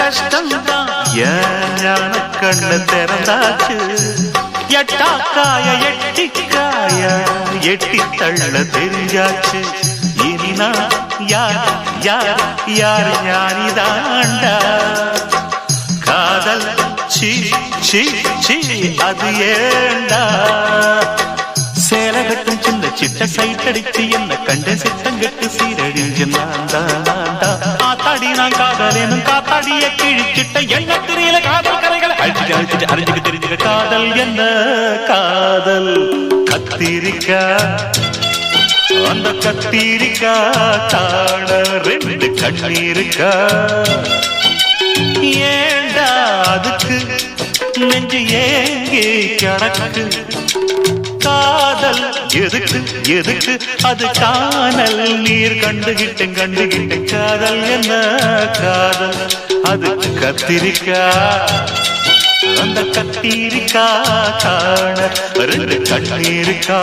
கஷ்டம்தான் ஞான கண்ணு திறந்தாச்சு எட்டாக்காய எட்டிக்காய எட்டி தள்ள தெரிஞ்சாச்சு இனி நான் யார் யார் யார் ஞானிதாண்டா காதல் சீ சீ சீ அது ஏண்டா சேலை கட்டும் சின்ன சிட்ட சைட்டடிச்சு என்ன கண்ட சித்தங்கட்டு சீரழிஞ்சு ஆத்தாடி நான் காதலேனும் காத்தாடிய கிழிச்சிட்ட என்ன தெரியல காதல் கரைகளை அழிச்சுட்டு அழிச்சுட்டு அறிஞ்சுக்கு தெரிஞ்சுக்க காதல் என்ன காதல் கத்திரிக்கா அந்த கத்திரிக்கா காண ரெண்டு கண்ணீருக்கா ஏண்டா அதுக்கு நெஞ்சு ஏங்கி கிடக்கு காதல் எதுக்கு எதுக்கு அது காணல் நீர் கண்டுகிட்டேன் காதல் என்ன காதல் அது கத்திரிக்கா அந்த கத்திரிக்கா காண ரெண்டு கண்ணீருக்கா